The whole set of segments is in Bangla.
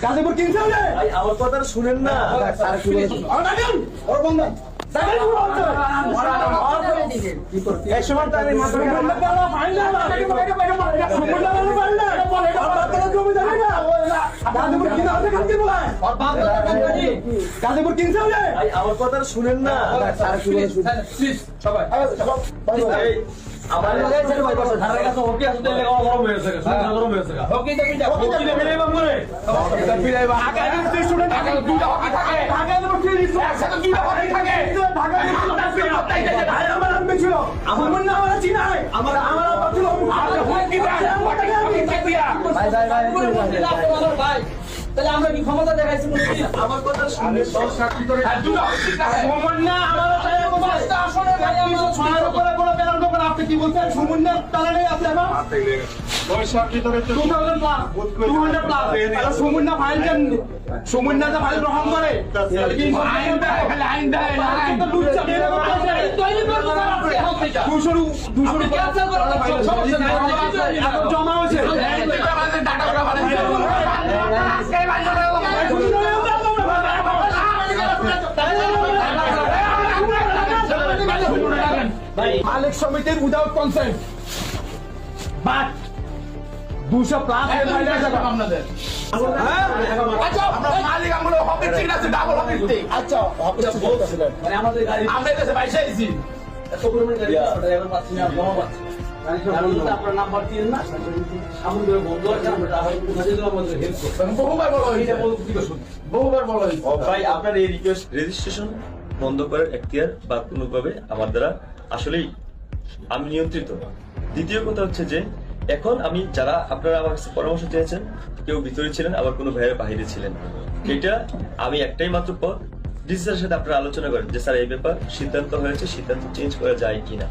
গাজীপুর কিংস হলে ভাই আমার কথা শুনেন না। স্যার কি বলেছেন ওর বন্ধন এক সময় তো আমি মাধ্যমিক গাজীপুর কিংস হলে ভাই আমার কথা শুনেন না। স্যার কি বলেছেন সবাই এই আমার তাহলে আমরা কি ক্ষমতা দেখাইছি? আমার কথা শুনে আপনি কি বলছেন সুমন্যার তালারে আছে আমার 200 প্লাস সুমন্যা ফাইল সুমন্যা যে ফাইল গ্রহণ করে জমা হয়েছে মালিক সমিতির উইদাউট কনসেন্ট বাট 200 প্লাস আপনাদের মালিক আমরা হকের ঠিক আছে, ডাবল হকের ঠিক। আচ্ছা বলতেছিলেন মানে আমাদের গাড়ি আমরা কাছে পয়সা দিছি, এত পরিমাণ গাড়ি ড্রাইভার পাচ্ছি না, জমা পাচ্ছি আপনার নাম্বার দিন না, সামনে বন্ধ আছে, আমরা তাহলে আমাদের হেল্প করব। বহুবার বলা হয়েছে, বহুবার বলা হয়েছে। ভাই আপনার এই রিকোয়েস্ট রেজিস্ট্রেশন বন্ধ করার এখতিয়ার বা কোনোভাবে আমার দ্বারা আসলেই আমি নিয়ন্ত্রিত। দ্বিতীয় কথা হচ্ছে যে এখন আমি যারা আপনারা আমার কাছে পরামর্শ চেয়েছেন, কেউ ভিতরে ছিলেন, আবার কোনো ভাইয়ের বাহিরে ছিলেন, এটা আমি একটাই মাত্র পথ ডিসি স্যারের সাথে আপনারা আলোচনা করেন যে স্যার এই ব্যাপার সিদ্ধান্ত হয়েছে, সিদ্ধান্ত চেঞ্জ করা যায় কিনা।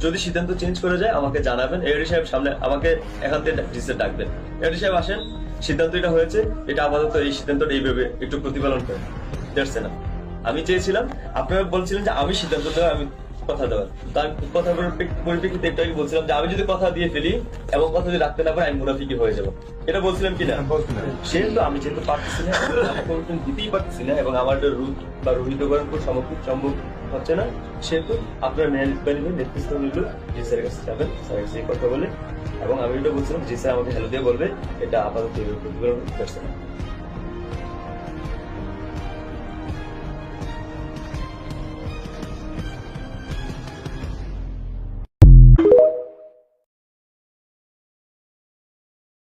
যদি সিদ্ধান্ত চেঞ্জ করে যায় আমাকে জানাবেন। এডি সাহেব সামনে আমাকে এখান থেকে ডিসি ডাকবেন, এডি সাহেব আসেন, সিদ্ধান্ত এটা হয়েছে, এটা আপাতত এই সিদ্ধান্তটা এইভাবে একটু প্রতিপালন করেন। দেখছে না আমি চেয়েছিলাম, আপনারা বলছিলেন যে আমি সিদ্ধান্ত দেওয়া, আমি কথা দেওয়ার, তার কথা পরিপ্রেক্ষিতে একটু বলছিলাম যে আমি যদি কথা দিয়ে ফেলি এবং কথা যদি রাখতে না পারি আমি মুনাফিকি হয়ে যাবো, এটা বলছিলাম কিনা? সেহেতু আমি যেহেতু পারতেছি না, দিতেই পারতেছি না এবং আমার রুট বা রোহিতকরণ সম্ভব হচ্ছে না, সেহেতু আপনার নেতৃত্ব নিল জি স্যারের কাছে যাবেন, স্যারের কাছে কথা বলে, এবং আমি এটা বলছিলাম জি স্যার আমাকে হ্যালো দিয়ে বলবে, এটা আপাতত প্রতিফলন করতে পারছে না।